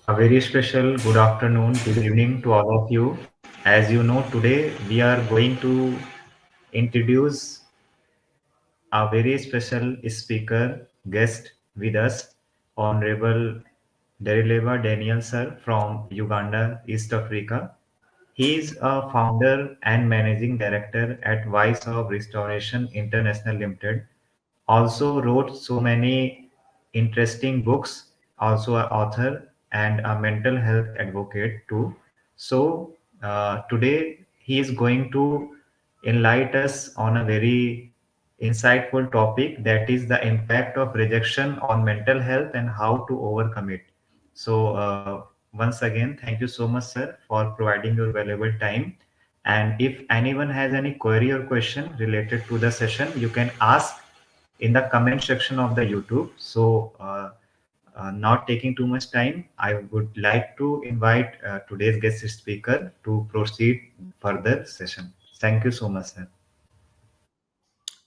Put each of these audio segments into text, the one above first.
A very special good afternoon, good evening to all of you. As you know, today we are going to introduce a very special speaker guest with us, Honorable Darilba Daniel sir from Uganda, East Africa. He is a founder and managing director at Vice of Restoration International Limited. Also wrote so many interesting books, also an author and a mental health advocate too. So today he is going to enlighten us on a very insightful topic, that is the impact of rejection on mental health and how to overcome it. So once again, thank you so much, sir, for providing your valuable time. And if anyone has any query or question related to the session, you can ask in the comment section of the YouTube. So, not taking too much time, I would like to invite today's guest speaker to proceed further session. Thank you so much, sir.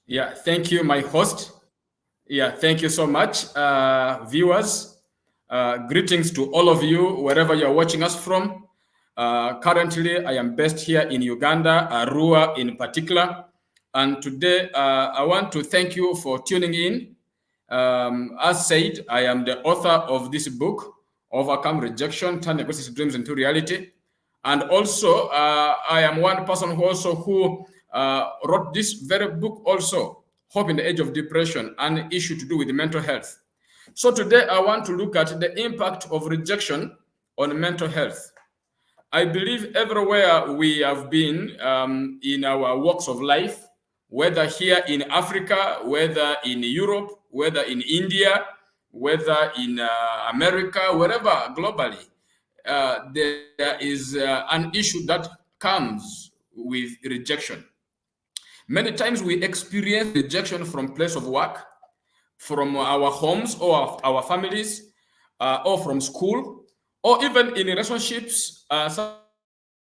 Yeah, thank you, my host. Yeah, thank you so much, viewers. Greetings to all of you, wherever you're watching us from. Currently, I am based here in Uganda, Arua in particular. And today, I want to thank you for tuning in. As said, I am the author of this book, Overcome Rejection, Turn Aggressive Dreams into Reality. And also, I am one person who wrote this very book also, Hope in the Age of Depression, an issue to do with mental health. So today I want to look at the impact of rejection on mental health. I believe everywhere we have been in our walks of life, whether here in Africa, whether in Europe, whether in India, whether in America, wherever globally, there is an issue that comes with rejection. Many times we experience rejection from place of work, from our homes or our families, or from school, or even in relationships,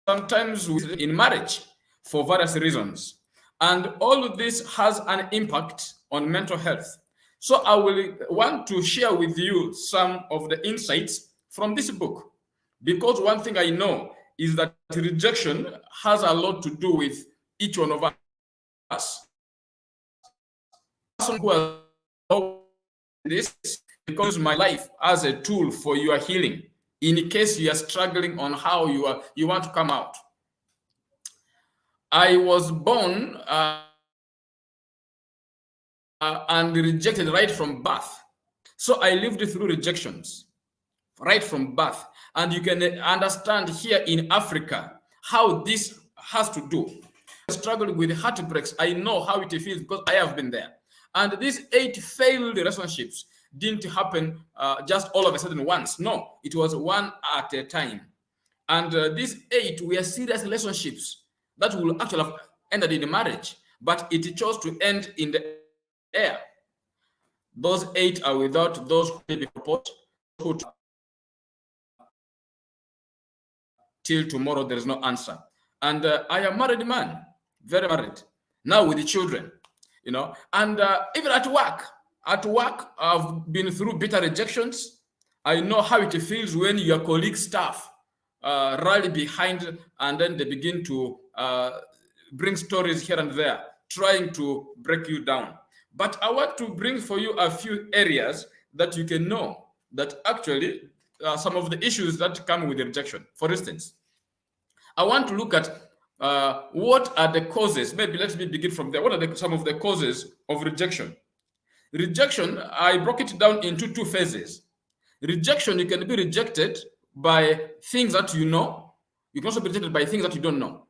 sometimes in marriage for various reasons. And all of this has an impact on mental health. So I will want to share with you some of the insights from this book. Because one thing I know is that rejection has a lot to do with each one of us. Someone who has this, because my life as a tool for your healing in case you are struggling on how you want to come out. I was born and rejected right from birth. So I lived through rejections right from birth. And you can understand here in Africa how this has to do. I struggled with heartbreaks. I know how it feels because I have been there. And these 8 failed relationships didn't happen just all of a sudden once. No, it was one at a time. And these 8 were serious relationships that will actually have ended in a marriage, but it chose to end in the air. Those 8 are without those who be proposed, who till tomorrow there is no answer. And I am married man, very married, now with the children, and even at work I've been through bitter rejections. I know how it feels when your colleague staff rally behind and then they begin to bring stories here and there, trying to break you down. But I want to bring for you a few areas that you can know that actually some of the issues that come with rejection. For instance, I want to look at what are the causes. Maybe let me begin from there. What are some of the causes of rejection? Rejection, I broke it down into 2 phases. Rejection, you can be rejected by things that you know. You can also be rejected by things that you don't know.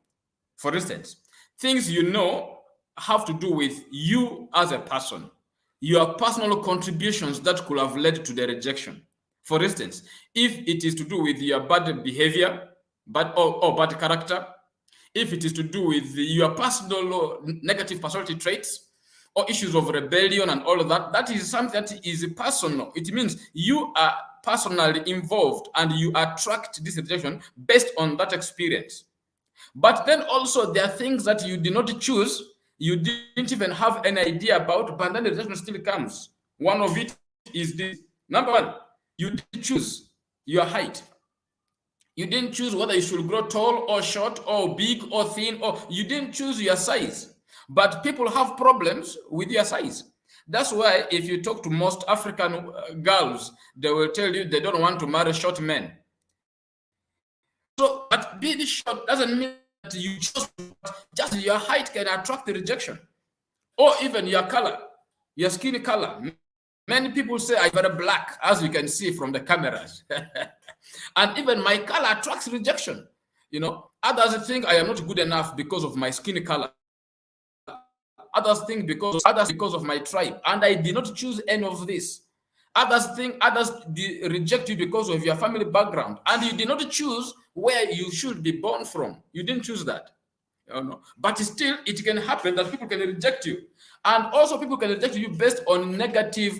For instance, things you know have to do with you as a person, your personal contributions that could have led to the rejection. For instance, if it is to do with your bad behavior, or bad character, if it is to do with your personal negative personality traits, or issues of rebellion and all of that, that is something that is personal. It means you are personally involved and you attract this rejection based on that experience. But then also there are things that you did not choose, you didn't even have any idea about, but then the rejection still comes. One of it is this. Number one, you did choose. your height. You didn't choose whether you should grow tall or short or big or thin, or you didn't choose your size. But people have problems with your size. That's why if you talk to most African girls, they will tell you they don't want to marry short men. So, but being short doesn't mean that you chose, just your height can attract the rejection. Or even your color, your skin color. Many people say I'm very black, as you can see from the cameras. And even my color attracts rejection. You know, others think I am not good enough because of my skin color. Others think because of my tribe. And I did not choose any of this. Others reject you because of your family background. And you did not choose where you should be born from. You didn't choose that. You know? But still, it can happen that people can reject you. And also people can reject you based on negative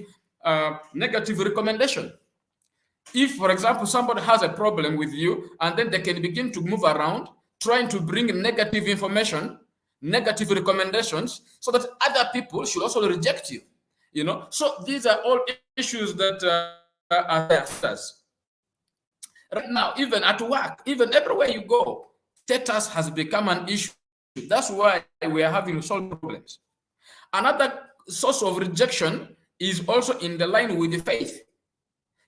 recommendation. If, for example, somebody has a problem with you, and then they can begin to move around, trying to bring negative information, negative recommendations, so that other people should also reject you. You know, so these are all issues that are there. Right now, even at work, even everywhere you go, status has become an issue. That's why we are having social problems. Another source of rejection is also in the line with the faith.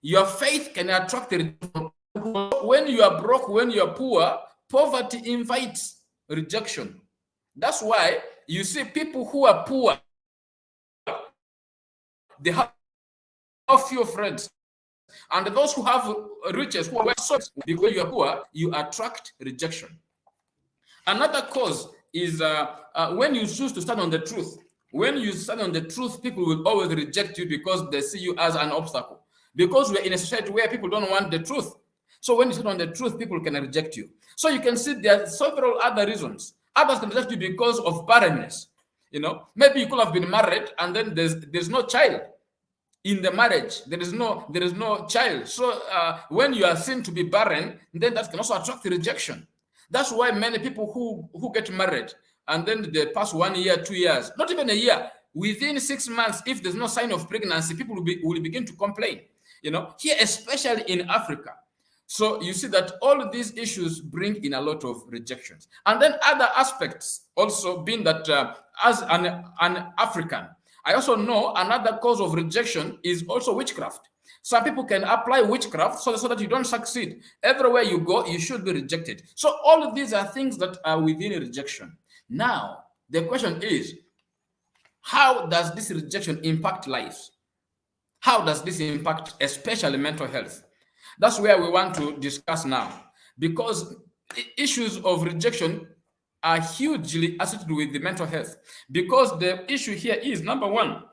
Your faith can attract the rejection. When you are broke, when you are poor, poverty invites rejection. That's why you see people who are poor, they have few friends. And those who have riches, who are because you are poor, you attract rejection. Another cause is when you choose to stand on the truth. When you stand on the truth, people will always reject you because they see you as an obstacle. Because we're in a society where people don't want the truth. So when you stand on the truth, people can reject you. So you can see there are several other reasons. Others can reject you because of barrenness. You know, maybe you could have been married and then there's no child in the marriage. There is no child. So when you are seen to be barren, then that can also attract rejection. That's why many people who get married and then they pass 1 year, 2 years, not even a year, within 6 months, if there's no sign of pregnancy, people will begin to complain. You know, here, especially in Africa. So you see that all of these issues bring in a lot of rejections. And then other aspects also being that as an African, I also know another cause of rejection is also witchcraft. Some people can apply witchcraft so that you don't succeed. Everywhere you go, you should be rejected. So all of these are things that are within rejection. Now, the question is, how does this rejection impact lives? How does this impact especially mental health? That's where we want to discuss now, because issues of rejection are hugely associated with the mental health. Because the issue here is, number one,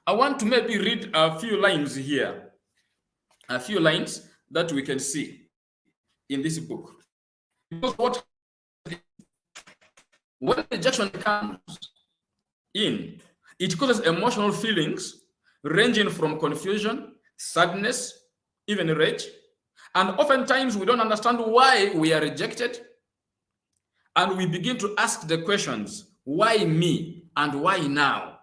I want to maybe read a few lines here, a few lines that we can see in this book. Because when rejection comes in, it causes emotional feelings ranging from confusion, sadness, even rage. And oftentimes we don't understand why we are rejected. And we begin to ask the questions, why me and why now?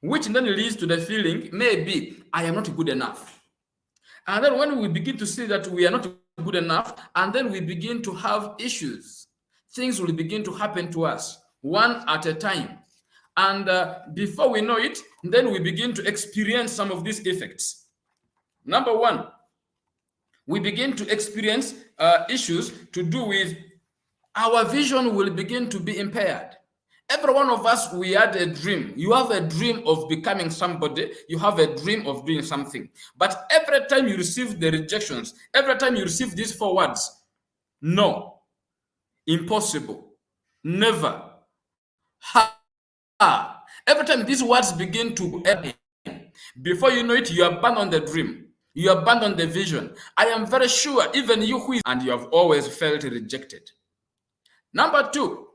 Which then leads to the feeling, maybe I am not good enough. And then when we begin to see that we are not good enough, and then we begin to have issues, things will begin to happen to us one at a time. And before we know it, then we begin to experience some of these effects. Number one, we begin to experience issues to do with our vision will begin to be impaired. Every one of us, we had a dream. You have a dream of becoming somebody. You have a dream of doing something. But every time you receive the rejections, every time you receive these 4 words, no, impossible, never, ha. Every time these words begin to end, before you know it, you abandon the dream. You abandon the vision. I am very sure even you who is, and you have always felt rejected. Number 2,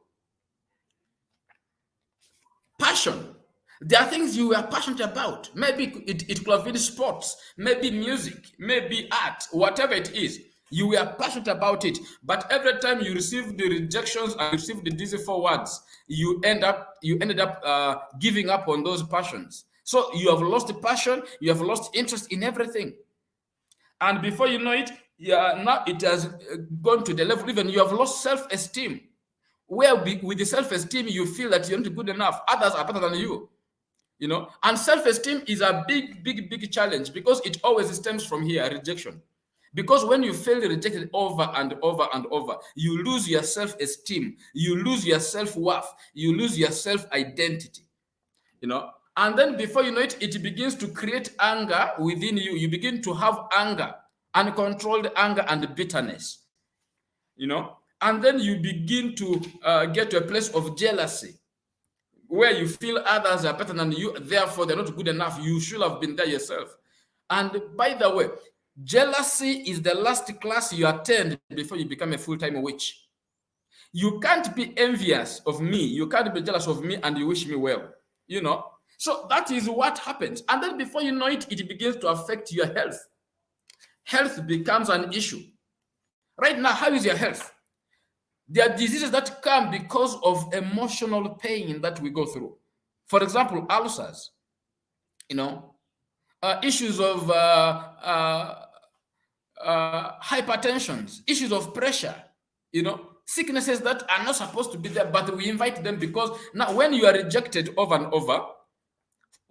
passion. There are things you are passionate about. Maybe it could have been sports, maybe music, maybe art, whatever it is. You were passionate about it, but every time you receive the rejections and receive the these 4 words, you ended up giving up on those passions. So you have lost the passion, you have lost interest in everything. And before you know it, yeah, now it has gone to the level even you have lost self-esteem. Where with the self-esteem, you feel that you're not good enough. Others are better than you. And self-esteem is a big challenge because it always stems from here, rejection. Because when you feel rejected over and over and over, you lose your self-esteem, you lose your self-worth, you lose your self-identity. And then before you know it, it begins to create anger within you. You begin to have anger, uncontrolled anger and bitterness. And then you begin to get to a place of jealousy, where you feel others are better than you, therefore they're not good enough. You should have been there yourself. And by the way, jealousy is the last class you attend before you become a full-time witch. You can't be envious of me, you can't be jealous of me, and you wish me well. So that is what happens. And then before you know it, it begins to affect your health. Health becomes an issue. Right now, how is your health? There are diseases that come because of emotional pain that we go through. For example, ulcers, issues of hypertensions, issues of pressure, sicknesses that are not supposed to be there, but we invite them because now when you are rejected over and over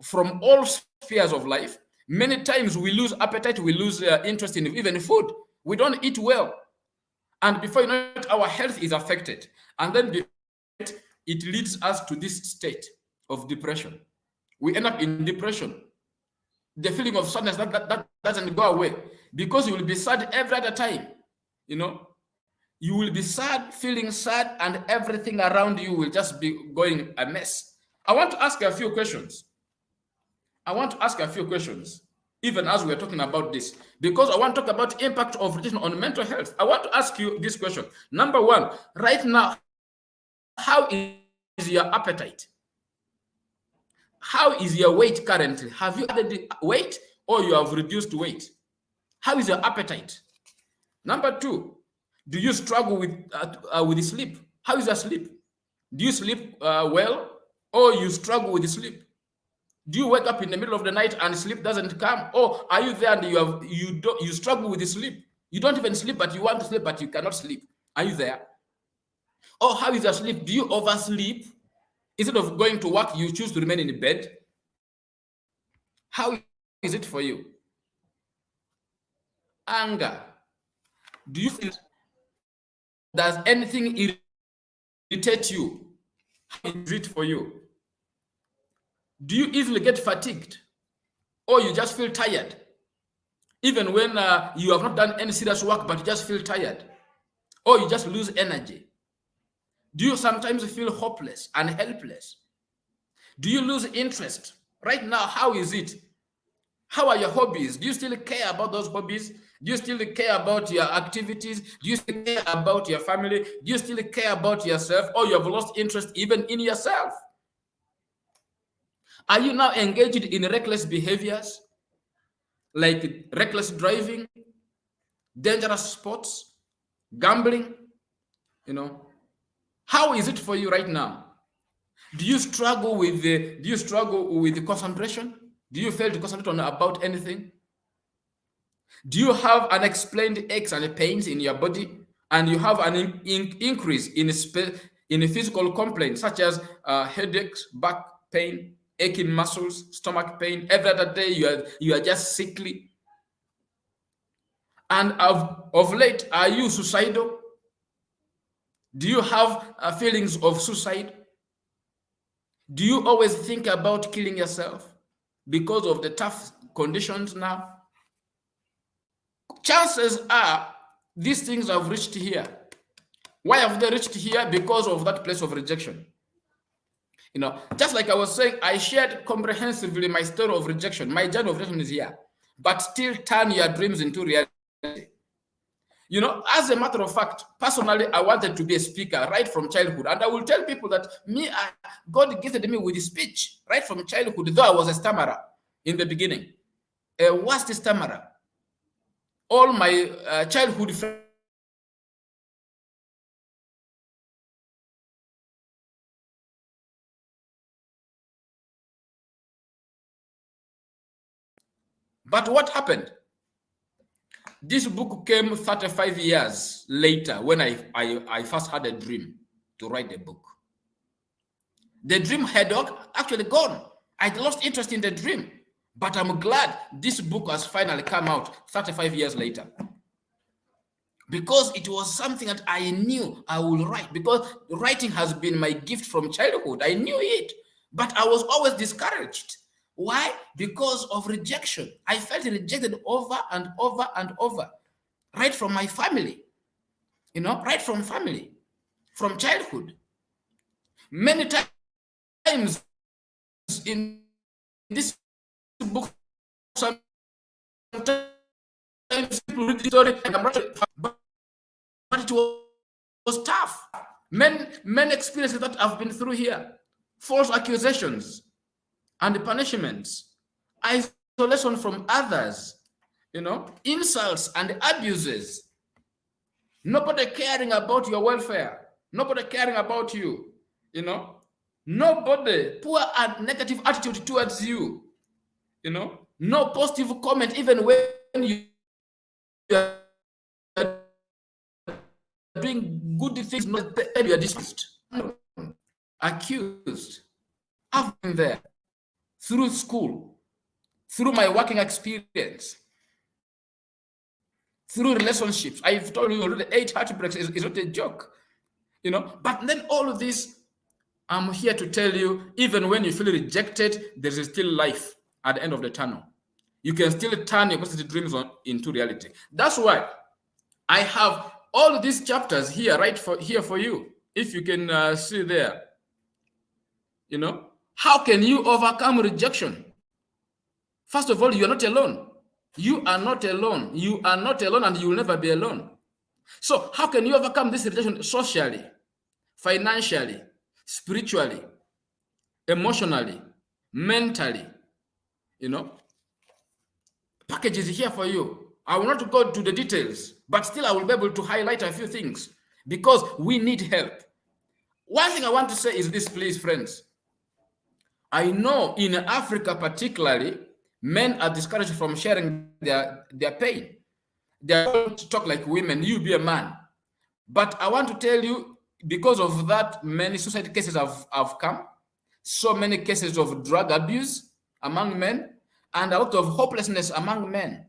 from all spheres of life, many times we lose appetite, we lose interest in even food. We don't eat well. And before you know it, our health is affected. And then it leads us to this state of depression. We end up in depression. The feeling of sadness that doesn't go away because you will be sad every other time. You will be sad, feeling sad, and everything around you will just be going a mess. I want to ask you a few questions. Even as we're talking about this, because I want to talk about impact of rejection on mental health. I want to ask you this question. Number one, right now, how is your appetite? How is your weight currently? Have you added weight or you have reduced weight? How is your appetite? Number two, do you struggle with sleep? How is your sleep? Do you sleep well or you struggle with sleep? Do you wake up in the middle of the night and sleep doesn't come? Or are you there and you struggle with the sleep? You don't even sleep, but you want to sleep, but you cannot sleep. Are you there? Or how is your sleep? Do you oversleep? Instead of going to work, you choose to remain in bed. How is it for you? Anger. Do you feel, does anything irritate you? How is it for you? Do you easily get fatigued? Or you just feel tired? Even when you have not done any serious work, but you just feel tired? Or you just lose energy? Do you sometimes feel hopeless and helpless? Do you lose interest? Right now, how is it? How are your hobbies? Do you still care about those hobbies? Do you still care about your activities? Do you still care about your family? Do you still care about yourself? Or you have lost interest even in yourself? Are you now engaged in reckless behaviors like reckless driving, dangerous sports, gambling? How is it for you right now? Do you struggle with the concentration? Do you fail to concentrate on about anything? Do you have unexplained aches and pains in your body, and you have an increase in physical complaints such as headaches, back pain, aching muscles, stomach pain? Every other day you are just sickly. And of late, are you suicidal? Do you have feelings of suicide? Do you always think about killing yourself because of the tough conditions now? Chances are these things have reached here. Why have they reached here? Because of that place of rejection. Just like I was saying, I shared comprehensively my story of rejection. My journey of rejection is here. But still turn your dreams into reality. As a matter of fact, personally, I wanted to be a speaker right from childhood. And I will tell people that God gifted me with speech right from childhood, though I was a stammerer in the beginning. A worst stammerer. All my childhood friends, but what happened? This book came 35 years later when I first had a dream to write the book. The dream had actually gone. I'd lost interest in the dream, but I'm glad this book has finally come out 35 years later. Because it was something that I knew I would write, because writing has been my gift from childhood. I knew it, but I was always discouraged. Why? Because of rejection. I felt rejected over and over and over, right from my family, right from family, from childhood. Many times in this book, sometimes people read the story and I'm writing, but it was tough. Many experiences that I've been through here, false accusations and punishments, isolation from others, insults and abuses, nobody caring about your welfare, nobody caring about you, nobody, poor and negative attitude towards you, no positive comment even when you are doing good things, not you are dismissed, accused. I've been there through school, through my working experience, through relationships. I've told you already, 8 heartbreaks is not a joke, But then all of this, I'm here to tell you, even when you feel rejected, there is still life at the end of the tunnel. You can still turn your positive dreams into reality. That's why I have all these chapters here, right here for you. If you can see there, how can you overcome rejection? First of all, you are not alone. You are not alone. You are not alone, and you will never be alone. So how can you overcome this rejection socially, financially, spiritually, emotionally, mentally? Package is here for you. I will not go to the details, but still I will be able to highlight a few things because we need help. One thing I want to say is this, please, friends. I know in Africa particularly, men are discouraged from sharing their pain. They are told to talk like women, you be a man. But I want to tell you, because of that, many suicide cases have come, so many cases of drug abuse among men, and a lot of hopelessness among men,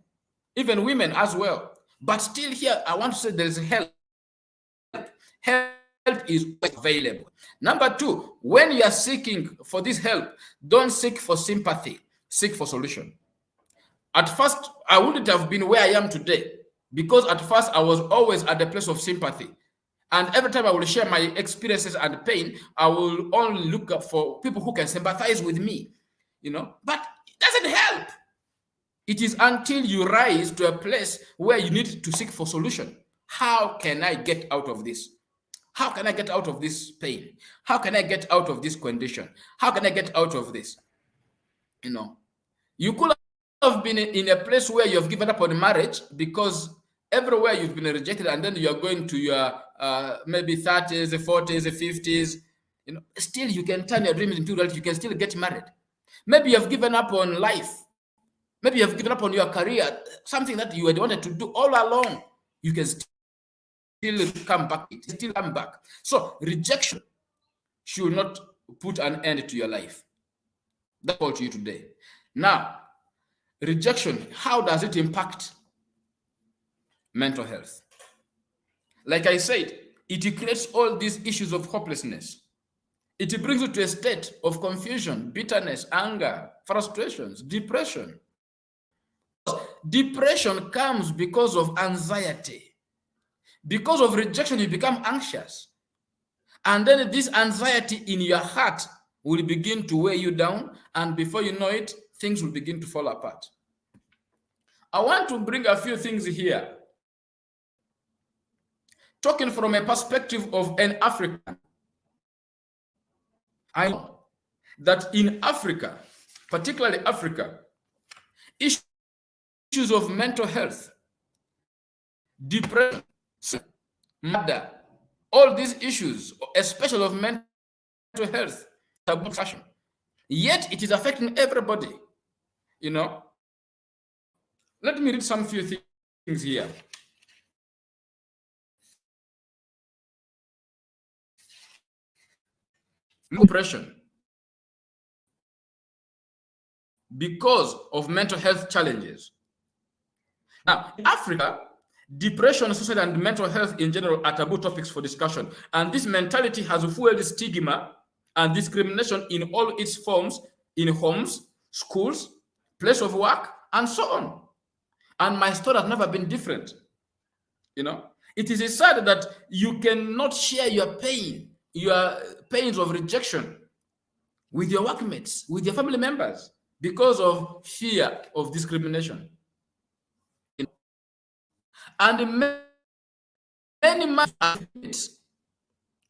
even women as well. But still here, I want to say there is help. Help is available. Number 2, when you are seeking for this help, don't seek for sympathy, seek for solution. At first, I wouldn't have been where I am today because at first I was always at the place of sympathy. And every time I will share my experiences and pain, I will only look up for people who can sympathize with me, but it doesn't help. It is until you rise to a place where you need to seek for solution. How can I get out of this? How can I get out of this pain? How can I get out of this condition? How can I get out of this? You could have been in a place where you have given up on marriage because everywhere you've been rejected, and then you are going to your maybe 30s, 40s, 50s. Still you can turn your dreams into reality. You can still get married. Maybe you have given up on life. Maybe you have given up on your career, something that you had wanted to do all along. You can still come back. It still come back. So rejection should not put an end to your life. That's all to you today. Now, rejection, how does it impact mental health? Like I said, it creates all these issues of hopelessness. It brings you to a state of confusion, bitterness, anger, frustrations, depression. Depression comes because of anxiety. Because of rejection, you become anxious. And then this anxiety in your heart will begin to weigh you down. And before you know it, things will begin to fall apart. I want to bring a few things here. Talking from a perspective of an African, I know that in Africa, particularly Africa, issues of mental health, depression, murder, all these issues, especially of mental health, taboo discussion. Yet it is affecting everybody. Let me read some few things here. Depression because of mental health challenges. Now, in Africa, depression, suicide, and mental health in general are taboo topics for discussion. And this mentality has fueled stigma and discrimination in all its forms in homes, schools, place of work, and so on. And my story has never been different. It is sad that you cannot share your pains of rejection with your workmates, with your family members, because of fear of discrimination. And many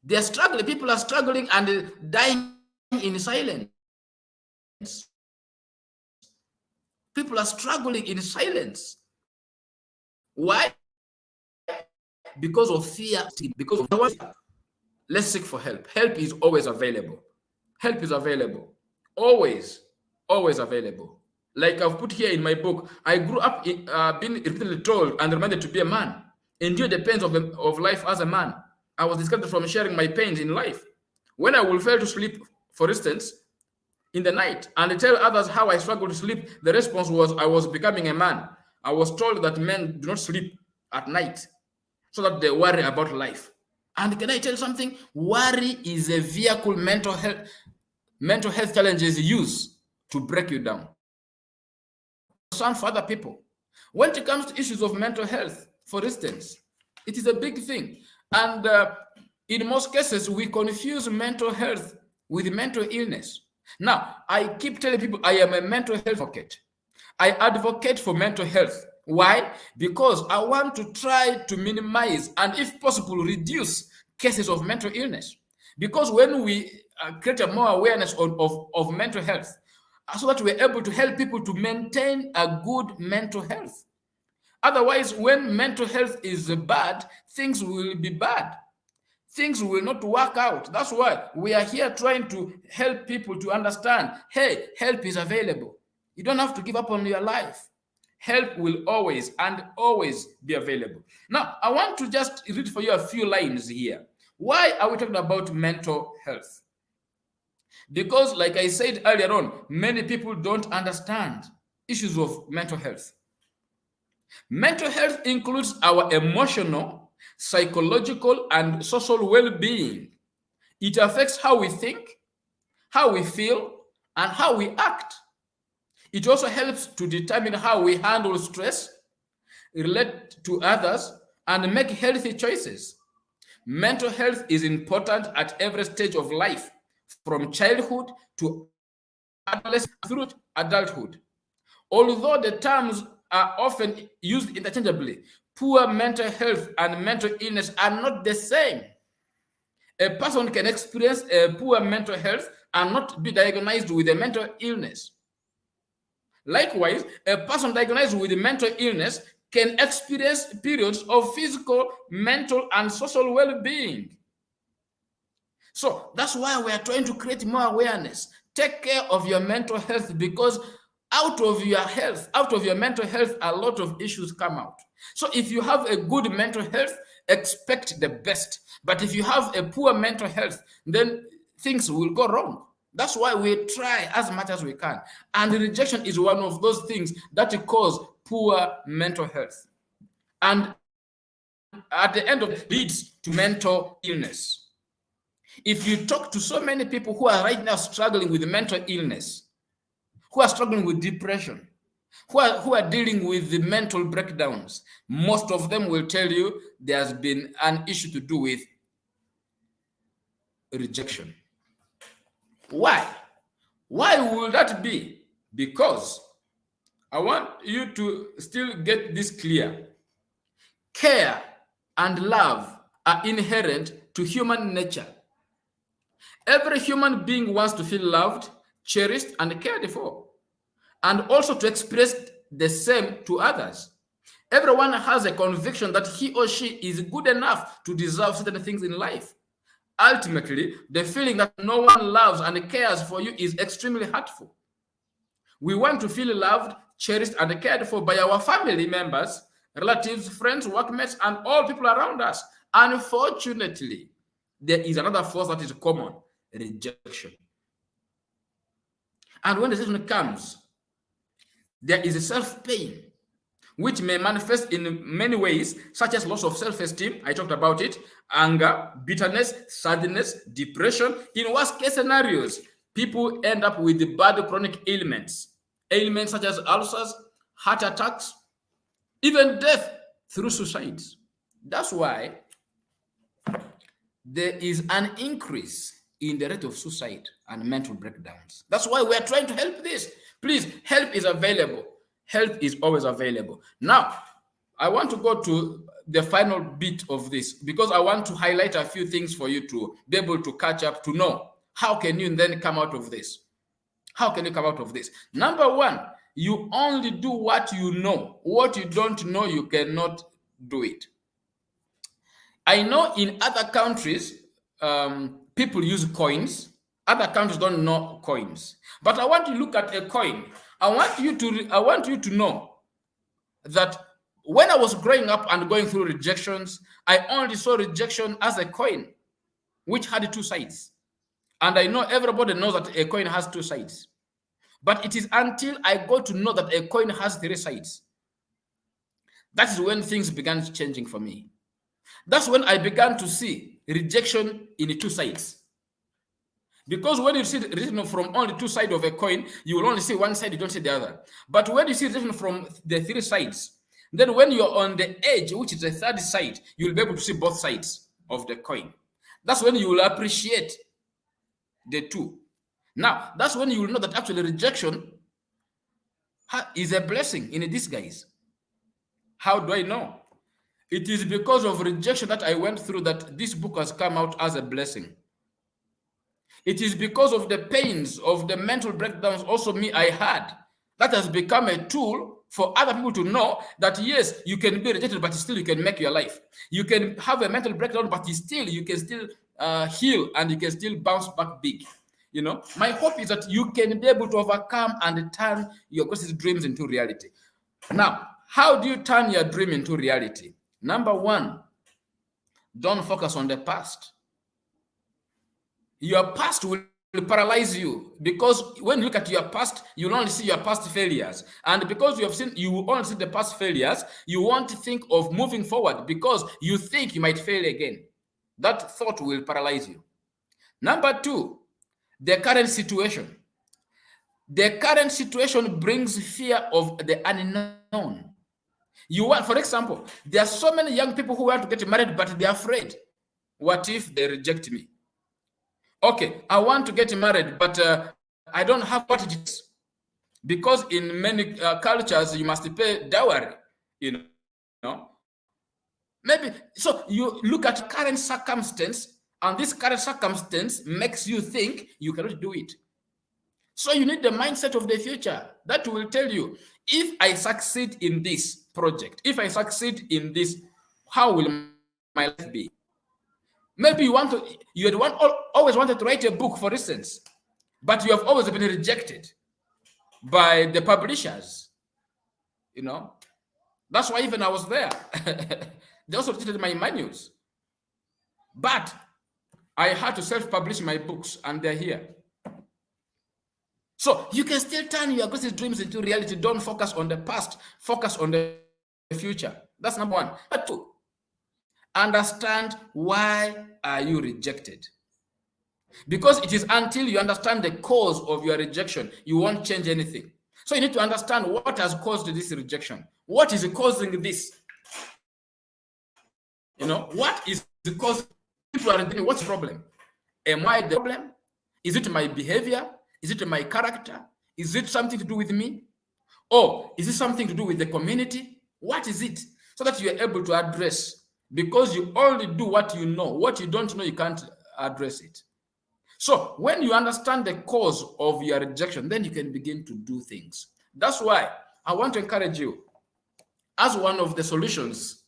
they are struggling. People are struggling and dying in silence. People are struggling in silence. Why? Because of fear. Because of let's seek for help. Help is always available. Help is available. Always available. Like I've put here in my book, I grew up being repeatedly told and reminded to be a man. Endure the pains of life as a man. I was discouraged from sharing my pains in life. When I will fail to sleep, for instance, in the night, and tell others how I struggle to sleep, the response was I was becoming a man. I was told that men do not sleep at night so that they worry about life. And can I tell you something? Worry is a vehicle mental health challenges use to break you down. Concern for other people. When it comes to issues of mental health, for instance, it is a big thing. And in most cases, we confuse mental health with mental illness. Now, I keep telling people I am a mental health advocate. I advocate for mental health. Why? Because I want to try to minimize and, if possible, reduce cases of mental illness. Because when we create a more awareness of mental health, so that we're able to help people to maintain a good mental health. Otherwise, when mental health is bad, things will be bad. Things will not work out. That's why we are here trying to help people to understand, hey, help is available. You don't have to give up on your life. Help will always be available. Now, I want to just read for you a few lines here. Why are we talking about mental health? Because, like I said earlier on, many people don't understand issues of mental health. Mental health includes our emotional, psychological, and social well-being. It affects how we think, how we feel, and how we act. It also helps to determine how we handle stress, relate to others, and make healthy choices. Mental health is important at every stage of life, from childhood to adolescence through adulthood. Although the terms are often used interchangeably, poor mental health and mental illness are not the same. A person can experience a poor mental health and not be diagnosed with a mental illness. Likewise, a person diagnosed with a mental illness can experience periods of physical, mental, and social well-being. So that's why we are trying to create more awareness. Take care of your mental health, because out of your mental health, a lot of issues come out. So if you have a good mental health, expect the best. But if you have a poor mental health, then things will go wrong. That's why we try as much as we can. And rejection is one of those things that cause poor mental health. And at the end of it, leads to mental illness. If you talk to so many people who are right now struggling with mental illness, who are struggling with depression, who are dealing with the mental breakdowns, most of them will tell you there's been an issue to do with rejection. Why? Why will that be? Because I want you to still get this clear. Care and love are inherent to human nature. Every human being wants to feel loved, cherished, and cared for, and also to express the same to others. Everyone has a conviction that he or she is good enough to deserve certain things in life. Ultimately, the feeling that no one loves and cares for you is extremely hurtful. We want to feel loved, cherished, and cared for by our family members, relatives, friends, workmates, and all people around us. Unfortunately, there is another force that is common: rejection. And when rejection comes, there is a self-pain, which may manifest in many ways, such as loss of self-esteem. I talked about it, anger, bitterness, sadness, depression. In worst case scenarios, people end up with the bad chronic ailments such as ulcers, heart attacks, even death through suicides. That's why there is an increase in the rate of suicide and mental breakdowns. That's why we are trying to help this. Please, help is available. Help is always available. Now, I want to go to the final bit of this because I want to highlight a few things for you to be able to catch up, to know how can you then come out of this. How can you come out of this? Number one, you only do what you know. What you don't know, you cannot do it. I know in other countries, people use coins. Other countries don't know coins. But I want you to look at a coin. I want you to know that when I was growing up and going through rejections, I only saw rejection as a coin, which had two sides. And I know everybody knows that a coin has two sides. But it is until I got to know that a coin has three sides. That is when things began changing for me. That's when I began to see rejection in two sides. Because when you see rejection from only two sides of a coin, you will only see one side, you don't see the other. But when you see rejection from the three sides, then when you're on the edge, which is the third side, you'll be able to see both sides of the coin. That's when you will appreciate the two. Now, that's when you will know that actually rejection is a blessing in a disguise. How do I know? It is because of rejection that I went through that this book has come out as a blessing. It is because of the pains of the mental breakdowns also me I had that has become a tool for other people to know that yes, you can be rejected, but still you can make your life. You can have a mental breakdown, but still you can still heal and you can still bounce back big. You know, my hope is that you can be able to overcome and turn your greatest dreams into reality. Now, how do you turn your dream into reality? Number one, don't focus on the past. Your past will paralyze you because when you look at your past, you will only see your past failures. And because you will only see the past failures, you won't think of moving forward because you think you might fail again. That thought will paralyze you. Number two, the current situation. The current situation brings fear of the unknown. You want, for example, there are so many young people who want to get married, but they're afraid. What if they reject me? Okay, I want to get married, but I don't have what it is. Because in many cultures, you must pay dowry, you know. Maybe, so you look at current circumstance, and this current circumstance makes you think you cannot do it. So you need the mindset of the future that will tell you, if I succeed in this project, if I succeed in this, how will my life be? Maybe you always wanted to write a book, for instance, but you have always been rejected by the publishers. You know, that's why even I was there. They also rejected my manuals. But I had to self-publish my books, and they're here. So you can still turn your greatest dreams into reality. Don't focus on the past. Focus on the future. That's number one. But two, understand why are you rejected. Because it is until you understand the cause of your rejection, you won't change anything. So you need to understand what has caused this rejection. What is causing this? You know, what is the cause? People are thinking, what's the problem? Am I the problem? Is it my behavior? Is it my character? Is it something to do with me? Or is it something to do with the community? What is it? So that you are able to address. Because you only do what you know. What you don't know, you can't address it. So when you understand the cause of your rejection, then you can begin to do things. That's why I want to encourage you, as one of the solutions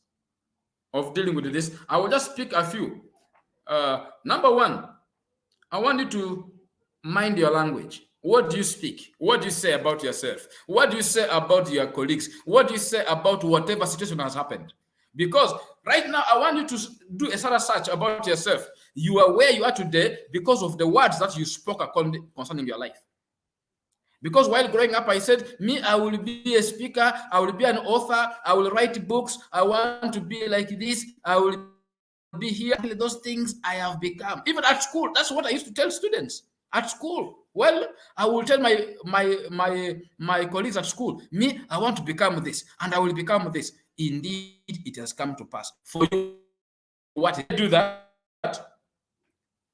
of dealing with this, I will just pick a few. Number one, I want you to mind your language. what do you speak? What do you say about yourself? What do you say about your colleagues? What do you say about whatever situation has happened? Because right now, I want you to do a thorough search about yourself. You are where you are today because of the words that you spoke concerning your life. Because while growing up, I said, me, I will be a speaker, I will be an author, I will write books, I want to be like this, I will be here. Those things I have become. Even at school, that's what I used to tell students. At school, well, I will tell my colleagues at school, me, I want to become this, and I will become this. Indeed, it has come to pass. For you, what is it? Did I do that?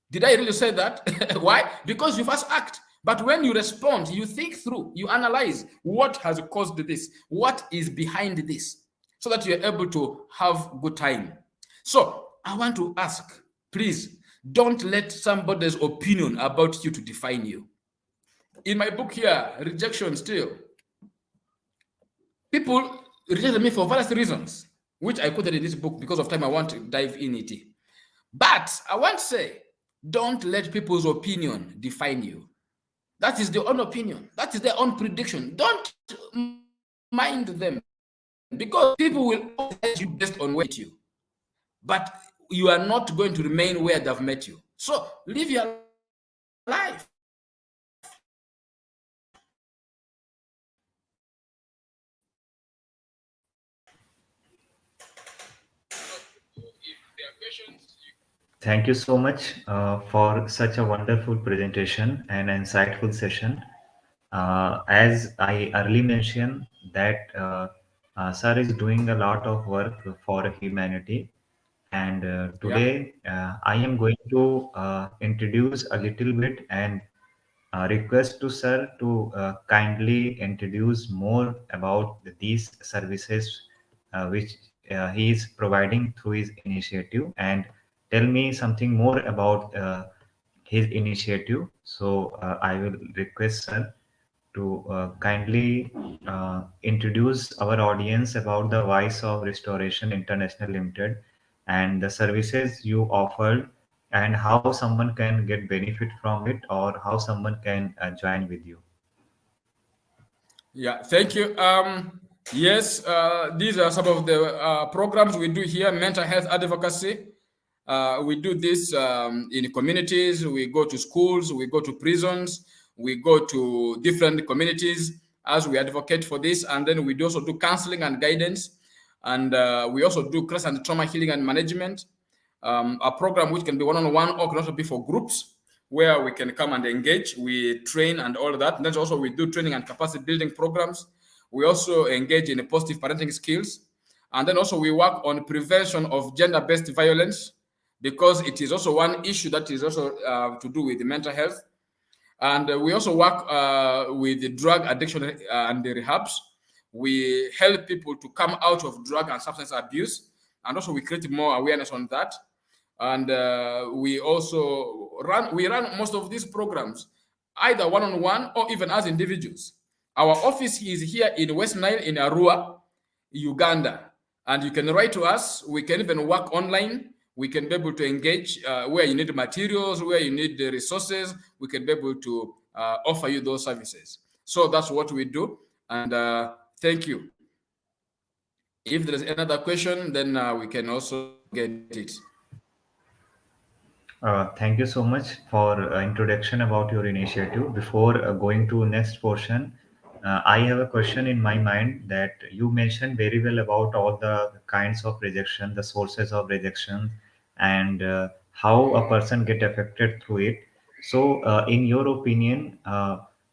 Did I really say that? Why? Because you first act. But when you respond, you think through, you analyze what has caused this, what is behind this, so that you're able to have good time. So I want to ask, please don't let somebody's opinion about you to define you. In my book here, Rejection Still, people rejected me for various reasons, which I quoted in this book. Because of time, I want to dive in it. But I want to say, don't let people's opinion define you. That is their own opinion. That is their own prediction. Don't mind them, because people will always judge you based on where they met you. But you are not going to remain where they've met you. So live your life. If there are questions, Thank you so much for such a wonderful presentation and insightful session. As I early mentioned that Sir is doing a lot of work for humanity, and yeah. today I am going to introduce a little bit and request to Sir to kindly introduce more about these services which he is providing through his initiative, and tell me something more about his initiative. So I will request Sir to kindly introduce our audience about the Voice of Restoration International Limited and the services you offered, and how someone can get benefit from it, or how someone can join with you. Yeah, thank you. Yes, these are some of the programs we do here, mental health advocacy. We do this in communities. We go to schools, we go to prisons, we go to different communities as we advocate for this. And then we also do counseling and guidance. And we also do crisis and trauma healing and management, a program which can be one-on-one or can also be for groups where we can come and engage. We train and all that. And then also we do training and capacity building programs. We also engage in positive parenting skills. And then also we work on prevention of gender-based violence, because it is also one issue that is also to do with the mental health. And we also work with the drug addiction and the rehabs. We help people to come out of drug and substance abuse. And also we create more awareness on that. And we run most of these programs either one-on-one or even as individuals. Our office is here in West Nile in Arua, Uganda. And you can write to us. We can even work online. We can be able to engage where you need materials, where you need the resources. We can be able to offer you those services. So that's what we do. And thank you. If there's another question, then we can also get it. Thank you so much for introduction about your initiative. Before going to next portion, I have a question in my mind that you mentioned very well about all the kinds of rejection, the sources of rejection, and how a person get affected through it. So, in your opinion,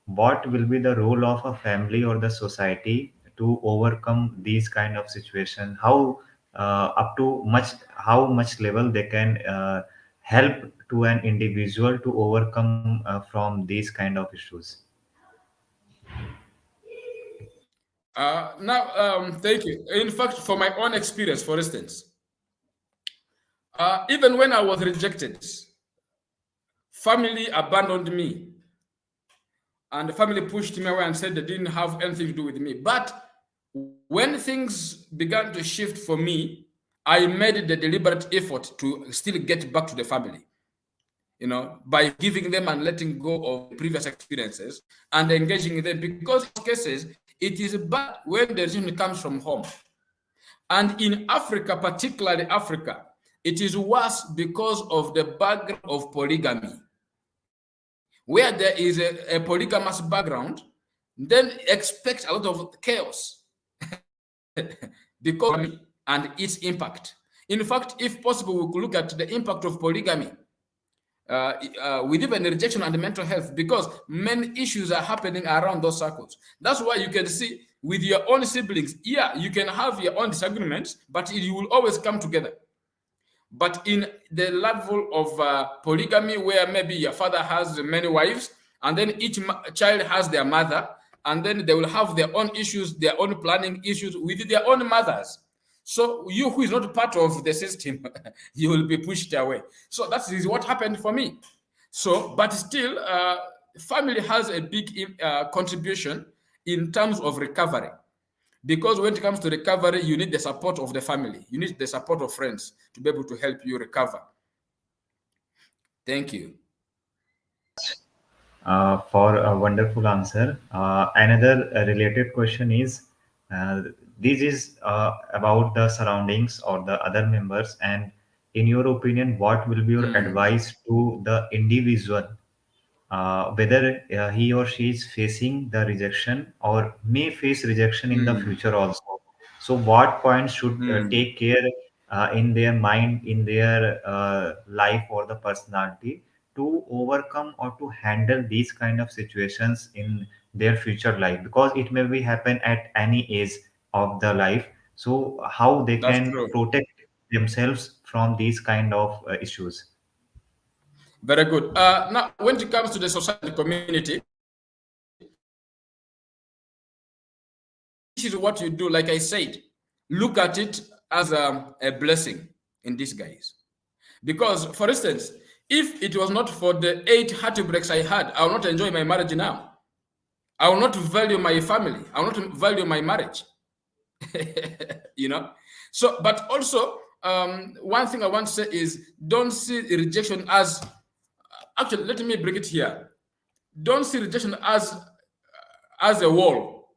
what will be the role of a family or the society to overcome these kind of situation? How up to much how much level they can help to an individual to overcome from these kind of issues? Thank you. In fact, for my own experience, for instance, even when I was rejected, family abandoned me, and the family pushed me away and said they didn't have anything to do with me. But when things began to shift for me, I made the deliberate effort to still get back to the family. by giving them and letting go of previous experiences and engaging them, because in most cases it is bad when the rejection comes from home. And in Africa, particularly Africa, it is worse because of the background of polygamy. Where there is a polygamous background, then expect a lot of chaos because and its impact. In fact, if possible, we could look at the impact of polygamy with even rejection and mental health, because many issues are happening around those circles. That's why you can see with your own siblings, yeah, you can have your own disagreements, but you will always come together. But in the level of polygamy, where maybe your father has many wives, and then each child has their mother, and then they will have their own issues, their own planning issues with their own mothers. So you who is not part of the system, you will be pushed away. So that is what happened for me. So, but still, family has a big contribution in terms of recovery. Because when it comes to recovery, you need the support of the family. You need the support of friends to be able to help you recover. Thank you. For a wonderful answer. Another related question is this is about the surroundings or the other members, and in your opinion, what will be your advice to the individual, whether he or she is facing the rejection or may face rejection in the future also? So what points should take care in their mind, in their life or the personality, to overcome or to handle these kind of situations in their future life, because it may be happen at any age of the life. So how they That's can true. protect themselves from these kind of issues? Very good. Now, when it comes to the society and community, this is what you do. Like I said, look at it as a blessing in disguise. Because, for instance, if it was not for the 8 heartbreaks I had, I will not enjoy my marriage now. I will not value my family. I will not value my marriage. you know. So, but also, one thing I want to say is, don't see rejection as, actually, let me bring it here. Don't see rejection as a wall,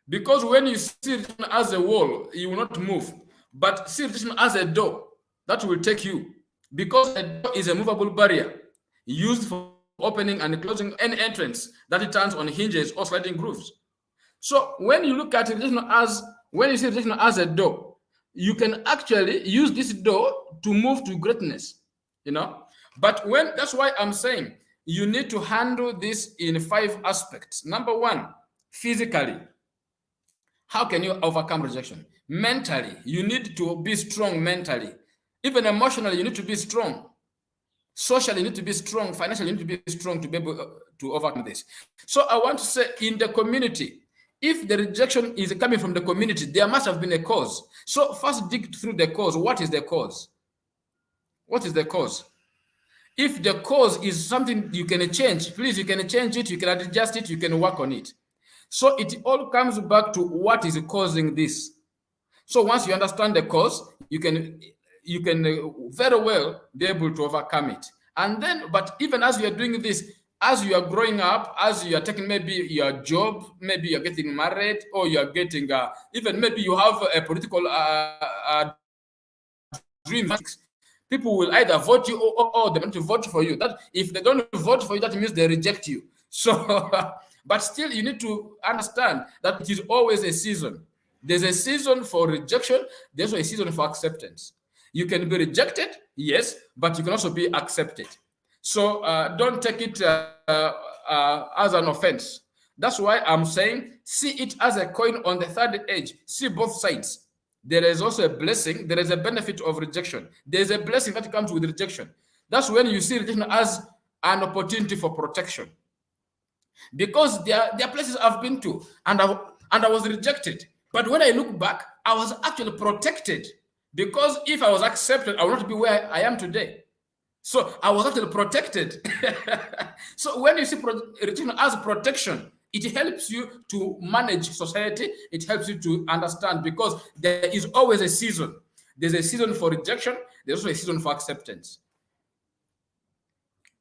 because when you see rejection as a wall, you will not move. But see rejection as a door that will take you, because a door is a movable barrier used for opening and closing any entrance that it turns on hinges or sliding grooves. So when you look at rejection when you see rejection as a door, you can actually use this door to move to greatness, But that's why I'm saying you need to handle this in 5 aspects. Number 1, physically. How can you overcome rejection? Mentally, you need to be strong mentally. Even emotionally, you need to be strong. Socially, you need to be strong. Financially, you need to be strong to be able to overcome this. So I want to say, in the community, if the rejection is coming from the community, there must have been a cause. So first dig through the cause. What is the cause? What is the cause? If the cause is something you can change, please, you can change it, you can adjust it, you can work on it. So it all comes back to what is causing this. So once you understand the cause, you can very well be able to overcome it. And then, but even as you are doing this, as you are growing up, as you are taking maybe your job, maybe you're getting married, or you are getting even maybe you have a political dream. People will either vote you or they want to vote for you. That if they don't vote for you, that means they reject you. So, but still, you need to understand that it is always a season. There's a season for rejection. There's a season for acceptance. You can be rejected, yes, but you can also be accepted. So don't take it as an offense. That's why I'm saying, see it as a coin on the third edge. See both sides. There is also a blessing. There is a benefit of rejection. There's a blessing that comes with rejection. That's when you see rejection as an opportunity for protection. Because there are places I've been to and I was rejected. But when I look back, I was actually protected. Because if I was accepted, I would not be where I am today. So I was actually protected. So when you see rejection as protection, it helps you to manage society. It helps you to understand, because there is always a season. There's a season for rejection. There's also a season for acceptance.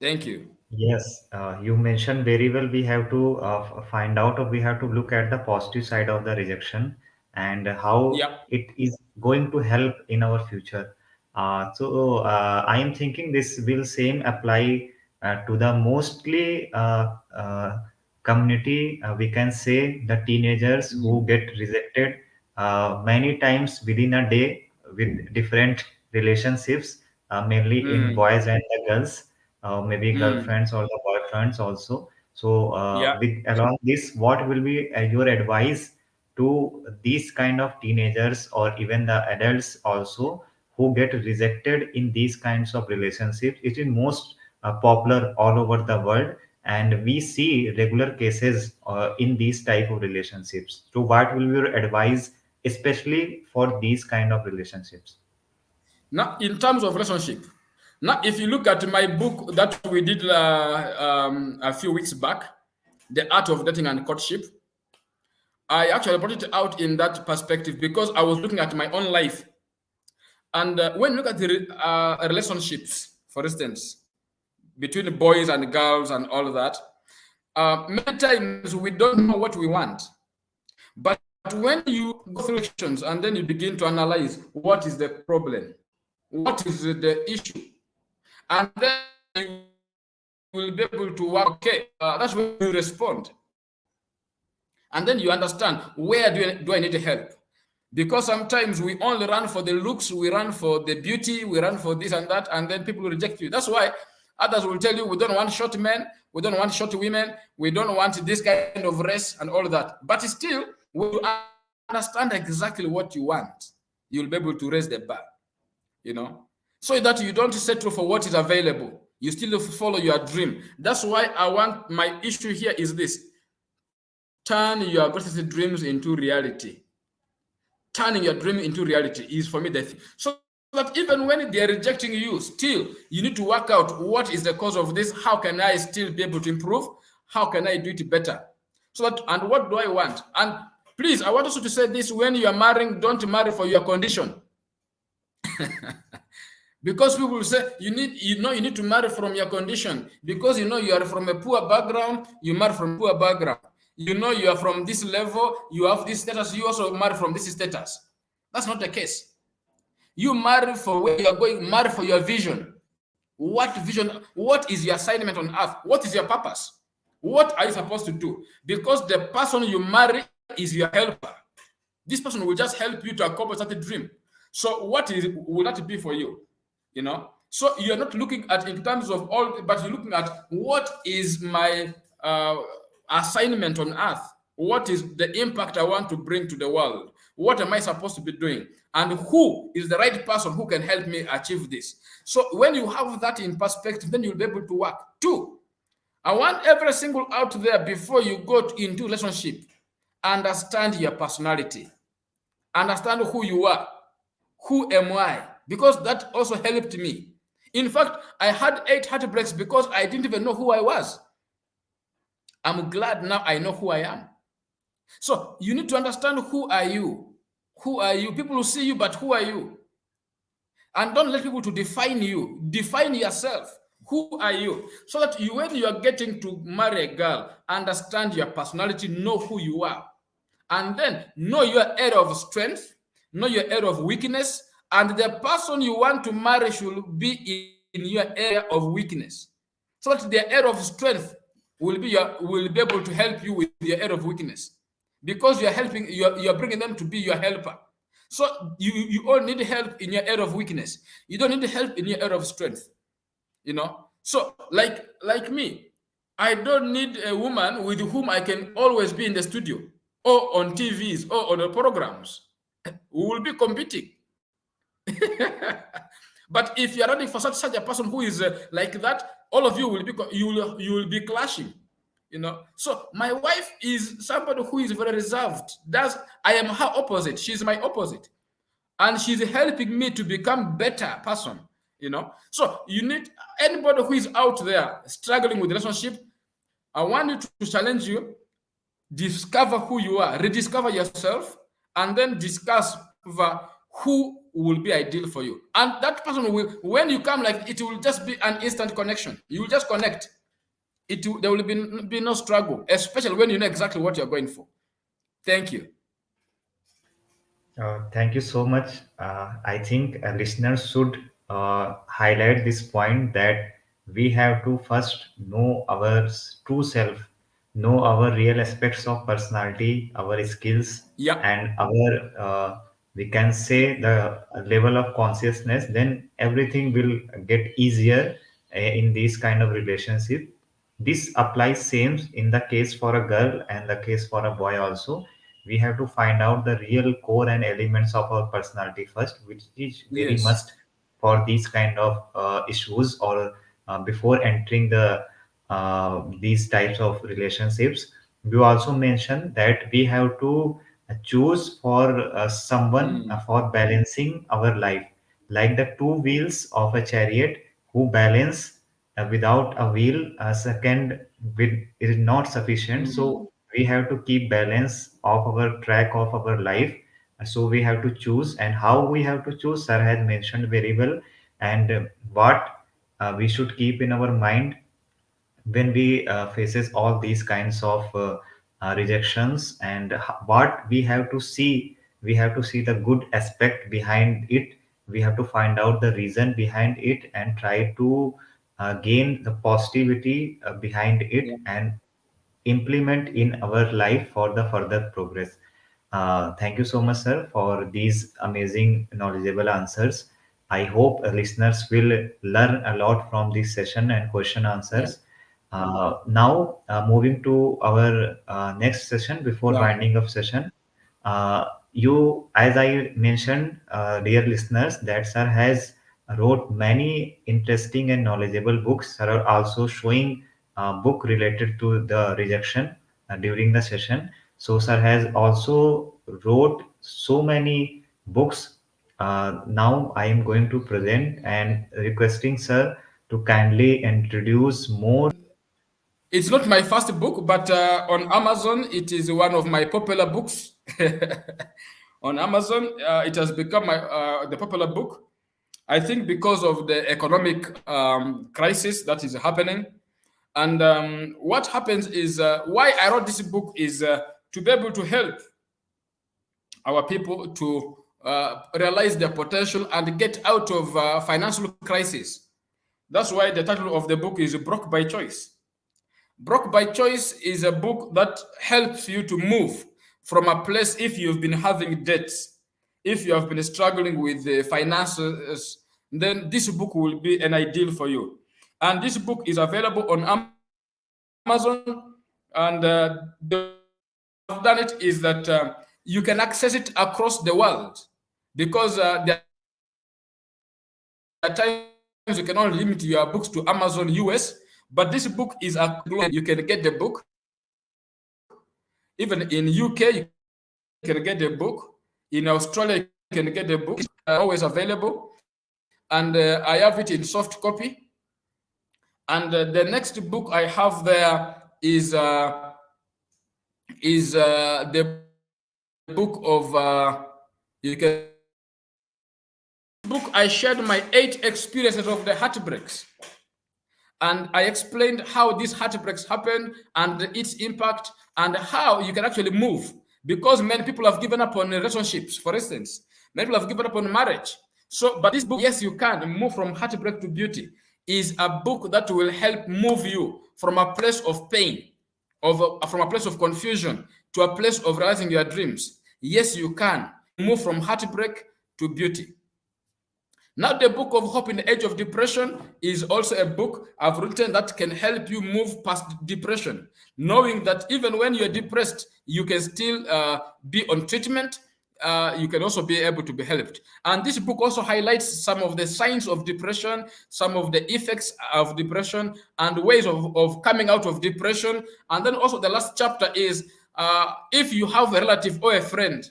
Thank you. Yes, you mentioned very well. We have to find out, or we have to look at the positive side of the rejection and how Yeah. it is going to help in our future. I am thinking this will same apply to the mostly community. We can say the teenagers who Mm. get rejected many times within a day with different relationships, mainly in Mm. boys and the girls, maybe Mm. girlfriends or the boyfriends also. So, Yeah. with along this, what will be your advice to these kind of teenagers or even the adults also who get rejected in these kinds of relationships? It is most popular all over the world, and we see regular cases in these type of relationships. So, what will be your advice, especially for these kind of relationships? Now, in terms of relationship, now if you look at my book that we did a few weeks back, The Art of Dating and Courtship, I actually brought it out in that perspective because I was looking at my own life. And when you look at the relationships, for instance, between boys and girls and all that, many times we don't know what we want. But when you go through actions and then you begin to analyze what is the problem, what is the issue, and then you will be able to work, okay, that's when you respond. And then you understand, where do I need help? Because sometimes we only run for the looks, we run for the beauty, we run for this and that, and then people will reject you. That's why others will tell you, we don't want short men, we don't want short women, we don't want this kind of race and all that. But still, when you understand exactly what you want, you'll be able to raise the bar, so that you don't settle for what is available. You still follow your dream. That's why I want, my issue here is this: turn your greatest dreams into reality. Turning your dream into reality is for me the thing. So that even when they're rejecting you, still you need to work out what is the cause of this. How can I still be able to improve? How can I do it better? So that, and what do I want? And please, I want also to say this: when you are marrying, don't marry for your condition. Because people will say you need to marry from your condition, because you are from a poor background, you marry from poor background. You are from this level, you have this status, you also marry from this status. That's not the case. You marry for where you are going, marry for your vision. What vision? What is your assignment on earth? What is your purpose? What are you supposed to do? Because the person you marry is your helper. This person will just help you to accomplish that dream. So what is will that be for you? So you're not looking at in terms of all, but you're looking at what is my assignment on earth, what is the impact I want to bring to the world, what am I supposed to be doing, and who is the right person who can help me achieve this. So when you have that in perspective, then you'll be able to work. Two, I want every single out there, before you go into relationship, understand your personality, understand who you are. Who am I? Because that also helped me. In fact, I had 8 heartbreaks because I didn't even know who I was. I'm glad now I know who I am. So you need to understand, who are you? Who are you? People will see you, but who are you? And don't let people to define you. Define yourself. Who are you? So that you, when you are getting to marry a girl, understand your personality, know who you are. And then know your area of strength, know your area of weakness, and the person you want to marry should be in your area of weakness. So that their area of strength will be able to help you with your area of weakness. Because you're bringing them to be your helper. So you all need help in your area of weakness. You don't need help in your area of strength. So like me, I don't need a woman with whom I can always be in the studio or on TVs or on the programs. We will be competing. But if you're running for such a person who is like that, all of you will be you will be clashing. So my wife is somebody who is very reserved. Does I am her opposite. She's my opposite, and she's helping me to become better person. So you need, anybody who is out there struggling with relationship, I want you to challenge you, discover who you are, rediscover yourself, and then discover who will be ideal for you. And that person will, when you come, like, it will just be an instant connection. You will just connect. There will be no struggle, especially when you know exactly what you're going for. Thank you. Thank you so much. I think listeners should highlight this point that we have to first know our true self, know our real aspects of personality, our skills, Yeah. and our, we can say, the level of consciousness. Then everything will get easier in this kind of relationship. This applies same in the case for a girl and the case for a boy also. We have to find out the real core and elements of our personality first, which is very Yes. must for these kind of issues, or before entering the these types of relationships. You also mentioned that we have to choose for someone Mm. for balancing our life, like the two wheels of a chariot who balance without a wheel, a second with is not sufficient. Mm. So we have to keep balance of our track of our life. So we have to choose, and how we have to choose, sir has mentioned very well. And what we should keep in our mind when we faces all these kinds of rejections, and what we have to see. We have to see the good aspect behind it. We have to find out the reason behind it and try to gain the positivity behind it, Yeah. and implement in our life for the further progress. Thank you so much, sir, for these amazing, knowledgeable answers. I hope listeners will learn a lot from this session and question Yeah. answers. Now, moving to our next session before Yeah. winding up session, you, as I mentioned, dear listeners, that sir has wrote many interesting and knowledgeable books. Sir are also showing book related to the rejection during the session. So sir has also wrote so many books. Now I am going to present and requesting sir to kindly introduce more. It's not my first book, but on Amazon, it is one of my popular books. On Amazon, it has become the popular book. I think because of the economic crisis that is happening. And what happens is, why I wrote this book is to be able to help our people to realize their potential and get out of financial crisis. That's why the title of the book is Broke by Choice. Broke by Choice is a book that helps you to move from a place, if you've been having debts, if you have been struggling with the finances, then this book will be an ideal for you. And this book is available on Amazon. And the way I've done it is that you can access it across the world, because there are times you cannot limit your books to Amazon US, but this book is across the globe. You can get the book. Even in UK, you can get the book. Even in UK, you can get the book. In Australia, you can get the book. This book is always available, and I have it in soft copy. And the next book I have there is the book of you can see it there. In this book, I shared my 8 experiences of the heartbreaks, and I explained how these heartbreaks happen and its impact, and how you can actually move. Because many people have given up on relationships, for instance, many people have given up on marriage. So, but this book, Yes You Can Move from Heartbreak to Beauty, is a book that will help move you from a place of pain, from a place of confusion, to a place of realizing your dreams. Yes, you can move from heartbreak to beauty. Now, the book of Hope in the Age of Depression is also a book I've written that can help you move past depression, knowing that even when you're depressed, you can still be on treatment. You can also be able to be helped. And this book also highlights some of the signs of depression, some of the effects of depression, and ways of coming out of depression. And then also, the last chapter is if you have a relative or a friend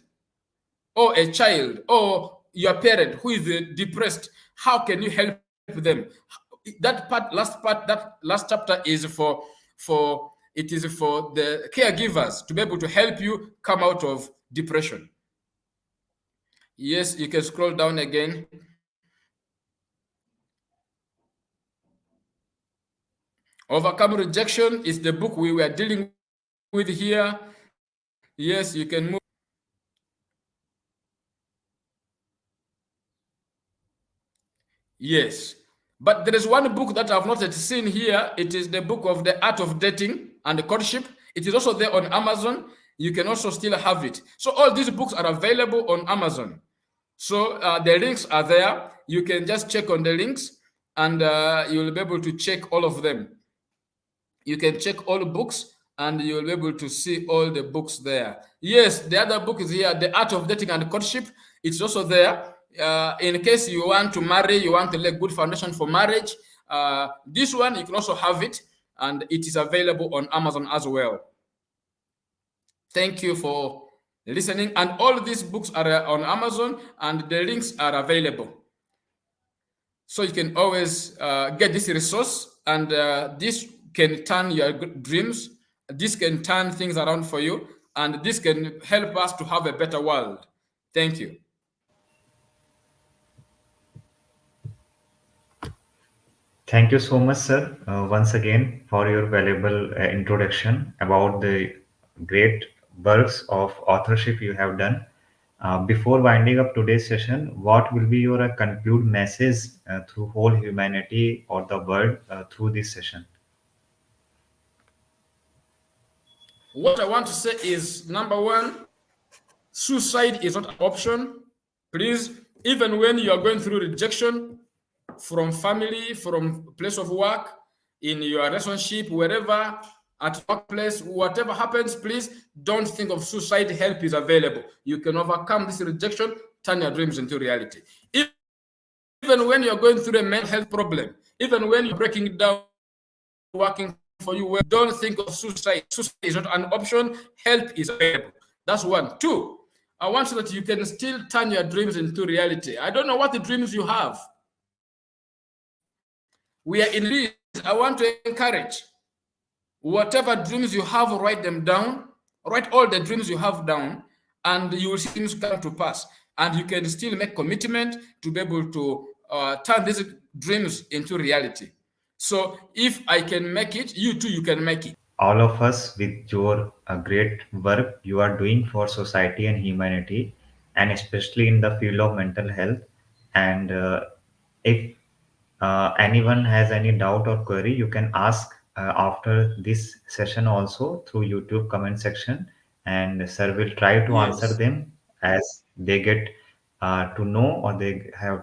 or a child or your parent who is depressed, how can you help them? That last chapter is for the caregivers to be able to help you come out of depression. Yes, you can scroll down again. Overcome Rejection is the book we were dealing with here. Yes, you can move. Yes. But there is one book that I've not yet seen here. It is the book of the art of dating and courtship. It is also there on Amazon. You can also still have it. So all these books are available on Amazon. So the links are there. You can just check on the links and you'll be able to check all of them. You can check all books and you'll be able to see all the books there. Yes, the other book is here, The Art of Dating and Courtship. It's also there. In case you want to marry, you want to lay good foundation for marriage. This one, you can also have it, and it is available on Amazon as well. Thank you for listening. And all these books are on Amazon, and the links are available. So you can always get this resource, and this can turn your dreams. This can turn things around for you, and this can help us to have a better world. Thank you. Thank you so much, sir, once again for your valuable introduction about the great works of authorship you have done. Before winding up today's session, what will be your conclude message through whole humanity or the world through this session? What I want to say is number one, suicide is not an option. Please, even when you are going through rejection from family, from place of work, in your relationship, wherever, at workplace, whatever happens, please don't think of suicide. Help is available. You can overcome this rejection, turn your dreams into reality. Even when you're going through a mental health problem, even when you're breaking down, working for you, well, don't think of suicide. Suicide is not an option. Help is available. That's one. Two, I want so that you can still turn your dreams into reality. I don't know what the dreams you have. We are in this. I want to encourage whatever dreams you have, write them down. Write all the dreams you have down, and you will see things come to pass. And you can still make commitment to be able to turn these dreams into reality. So if I can make it, you too, you can make it. All of us with your great work you are doing for society and humanity, and especially in the field of mental health. And if anyone has any doubt or query, you can ask after this session also through YouTube comment section, and sir will try to answer Yes. them as they get to know or they have